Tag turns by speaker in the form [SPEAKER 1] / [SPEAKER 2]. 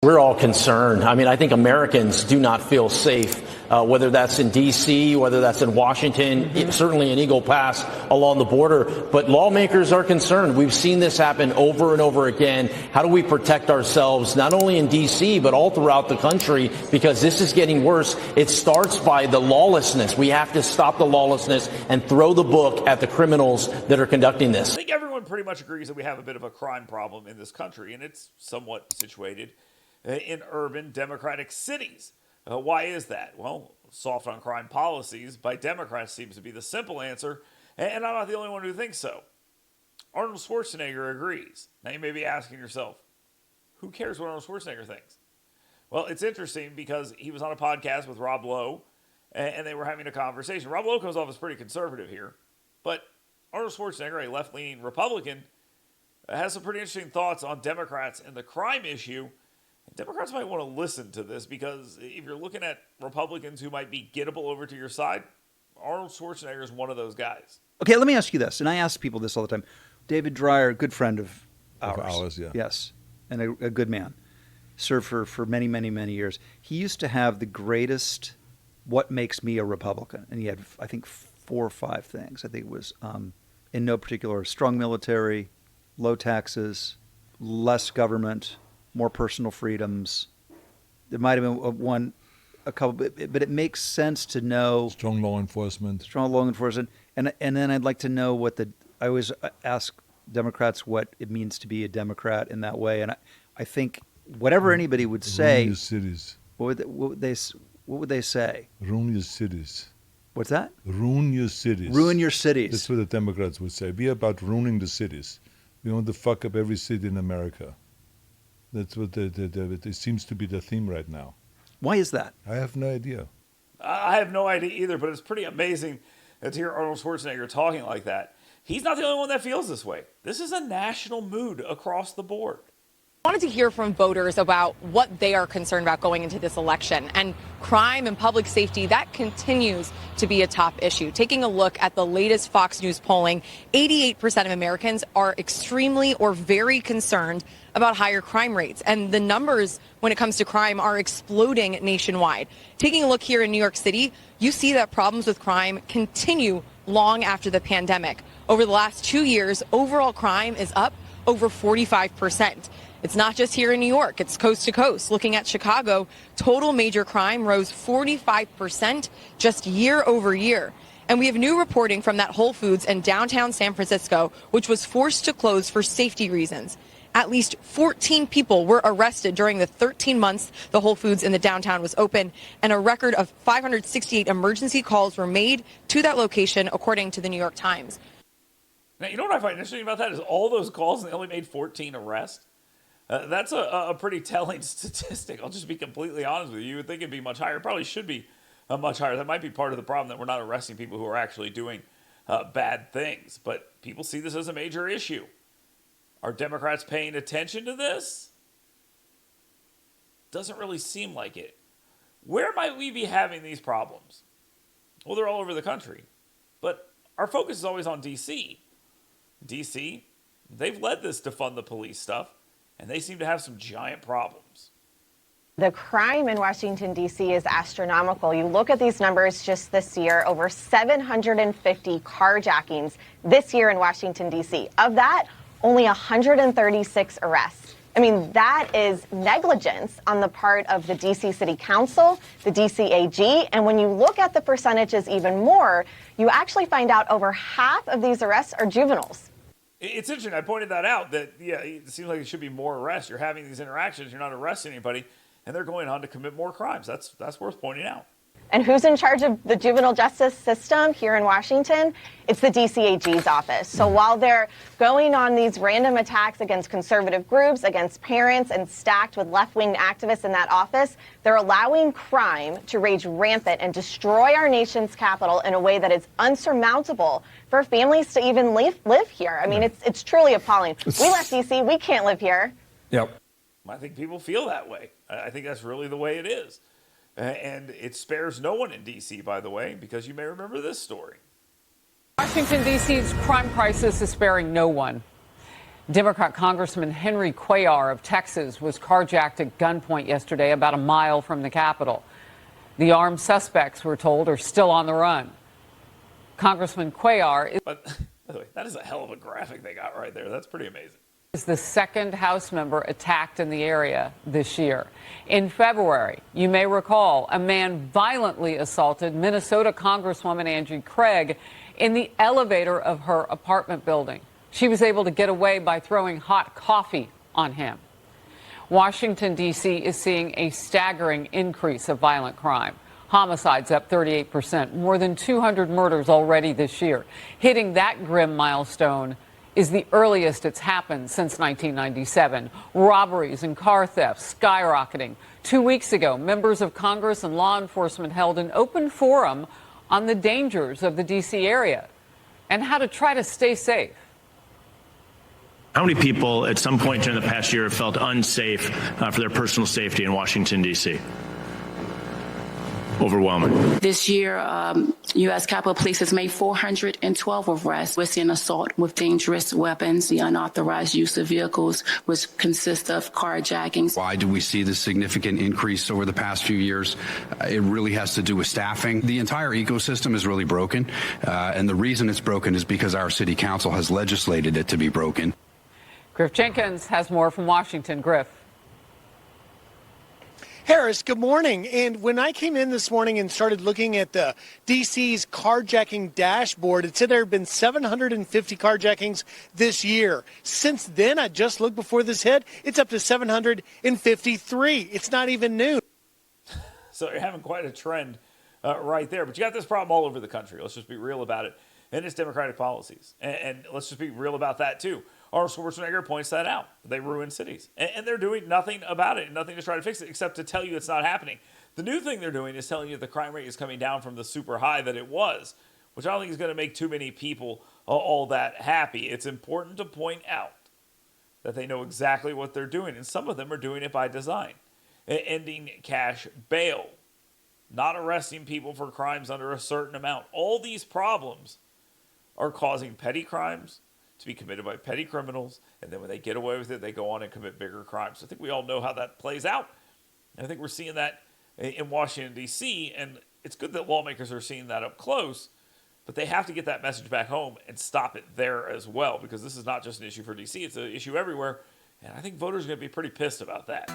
[SPEAKER 1] We're all concerned. I mean, I think Americans do not feel safe, whether that's in D.C., whether that's in Washington, certainly in Eagle Pass along the border. But lawmakers are concerned. We've seen this happen over and over again. How do we protect ourselves, not only in D.C., but all throughout the country? Because this is getting worse. It starts by the lawlessness. We have to stop the lawlessness and throw the book at the criminals that are conducting this.
[SPEAKER 2] I think everyone pretty much agrees that we have a bit of a crime problem in this country, and it's somewhat situated in urban Democratic cities. Why is that? Well, soft on crime policies by Democrats seems to be the simple answer, and I'm not the only one who thinks so. Arnold Schwarzenegger agrees. Now you may be asking yourself, who cares what Arnold Schwarzenegger thinks? Well, it's interesting because he was on a podcast with Rob Lowe, and they were having a conversation. Rob Lowe comes off as pretty conservative here, but Arnold Schwarzenegger, a left-leaning Republican, has some pretty interesting thoughts on Democrats and the crime issue. Democrats might want to listen to this because if you're looking at Republicans who might be gettable over to your side, Arnold Schwarzenegger is one of those guys.
[SPEAKER 3] Okay, let me ask you this, and I ask people this all the time. David Dreyer, a good friend of ours.
[SPEAKER 4] Yeah.
[SPEAKER 3] Yes, and a good man. Served for many, many, many years. He used to have the greatest what makes me a Republican, and he had, I think, 4 or 5 things. I think it was, in no particular, strong military, low taxes, less government, more personal freedoms. There might have been a couple, but it makes sense to know
[SPEAKER 4] strong law enforcement.
[SPEAKER 3] And then I'd like to know I always ask Democrats what it means to be a Democrat in that way. And I think whatever anybody would say,
[SPEAKER 4] ruin your cities.
[SPEAKER 3] What would they say?
[SPEAKER 4] Ruin your cities.
[SPEAKER 3] What's that?
[SPEAKER 4] Ruin your cities.
[SPEAKER 3] Ruin your cities.
[SPEAKER 4] That's what the Democrats would say. Be about ruining the cities. We want to fuck up every city in America. That's what it seems to be the theme right now.
[SPEAKER 3] Why is that?
[SPEAKER 4] I have no idea.
[SPEAKER 2] I have no idea either, but it's pretty amazing to hear Arnold Schwarzenegger talking like that. He's not the only one that feels this way. This is a national mood across the board.
[SPEAKER 5] I wanted to hear from voters about what they are concerned about going into this election. And crime and public safety, that continues to be a top issue. Taking a look at the latest Fox News polling, 88% of Americans are extremely or very concerned about higher crime rates. And the numbers when it comes to crime are exploding nationwide. Taking a look here in New York City, you see that problems with crime continue long after the pandemic. Over the last 2 years, overall crime is up over 45%. It's not just here in New York, it's coast to coast. Looking at Chicago, total major crime rose 45% just year over year. And we have new reporting from that Whole Foods in downtown San Francisco, which was forced to close for safety reasons. At least 14 people were arrested during the 13 months the Whole Foods in the downtown was open, and a record of 568 emergency calls were made to that location, according to the New York Times.
[SPEAKER 2] Now, you know what I find interesting about that is all those calls and they only made 14 arrests. That's a pretty telling statistic. I'll just be completely honest with you. You would think it'd be much higher. It probably should be much higher. That might be part of the problem, that we're not arresting people who are actually doing bad things. But people see this as a major issue. Are Democrats paying attention to this? Doesn't really seem like it. Where might we be having these problems? Well, they're all over the country. But our focus is always on D.C. D.C., they've led this defund the police stuff, and they seem to have some giant problems.
[SPEAKER 6] The crime in Washington, D.C. is astronomical. You look at these numbers just this year, over 750 carjackings this year in Washington, D.C. Of that, only 136 arrests. I mean, that is negligence on the part of the D.C. City Council, the D.C. AG, and when you look at the percentages even more, you actually find out over half of these arrests are juveniles.
[SPEAKER 2] It's interesting. I pointed that out, that, yeah, it seems like it should be more arrests. You're having these interactions, you're not arresting anybody, and they're going on to commit more crimes. That's worth pointing out.
[SPEAKER 6] And who's in charge of the juvenile justice system here in Washington? It's the DCAG's office. So while they're going on these random attacks against conservative groups, against parents, and stacked with left-wing activists in that office, they're allowing crime to rage rampant and destroy our nation's capital in a way that is unsurmountable for families to even live here. I mean, it's truly appalling. We left D.C., we can't live here.
[SPEAKER 3] Yep.
[SPEAKER 2] I think people feel that way. I think that's really the way it is. And it spares no one in D.C., by the way, because you may remember this story.
[SPEAKER 7] Washington, D.C.'s crime crisis is sparing no one. Democrat Congressman Henry Cuellar of Texas was carjacked at gunpoint yesterday about a mile from the Capitol. The armed suspects, we're told, are still on the run. Congressman Cuellar is...
[SPEAKER 2] But, by the way, that is a hell of a graphic they got right there. That's pretty amazing.
[SPEAKER 7] Is the second House member attacked in the area this year. In February, you may recall, a man violently assaulted Minnesota Congresswoman Angie Craig in the elevator of her apartment building. She was able to get away by throwing hot coffee on him. Washington, D.C. is seeing a staggering increase of violent crime. Homicides up 38%, more than 200 murders already this year. Hitting that grim milestone is the earliest it's happened since 1997. Robberies and car thefts skyrocketing. 2 weeks ago, members of Congress and law enforcement held an open forum on the dangers of the D.C. area and how to try to stay safe.
[SPEAKER 8] How many people at some point during the past year have felt unsafe for their personal safety in Washington, D.C.? Overwhelming.
[SPEAKER 9] This year, U.S. Capitol Police has made 412 arrests. We're seeing assault with dangerous weapons, the unauthorized use of vehicles, which consist of carjackings.
[SPEAKER 10] Why do we see this significant increase over the past few years? It really has to do with staffing. The entire ecosystem is really broken, and the reason it's broken is because our city council has legislated it to be broken.
[SPEAKER 7] Griff Jenkins has more from Washington. Griff.
[SPEAKER 11] Harris, good morning. And when I came in this morning and started looking at the DC's carjacking dashboard, it said there had been 750 carjackings this year. Since then, I just looked before this hit, it's up to 753. It's not even noon.
[SPEAKER 2] So you're having quite a trend right there. But you got this problem all over the country. Let's just be real about it. And it's Democratic policies. And let's just be real about that, too. Arnold Schwarzenegger points that out. They ruin cities. And they're doing nothing about it, nothing to try to fix it, except to tell you it's not happening. The new thing they're doing is telling you the crime rate is coming down from the super high that it was, which I don't think is going to make too many people all that happy. It's important to point out that they know exactly what they're doing, and some of them are doing it by design. Ending cash bail, not arresting people for crimes under a certain amount. All these problems are causing petty crimes to be committed by petty criminals, and then when they get away with it, they go on and commit bigger crimes. I think we all know how that plays out. And I think we're seeing that in Washington, D.C., and it's good that lawmakers are seeing that up close, but they have to get that message back home and stop it there as well, because this is not just an issue for D.C., it's an issue everywhere, and I think voters are going to be pretty pissed about that.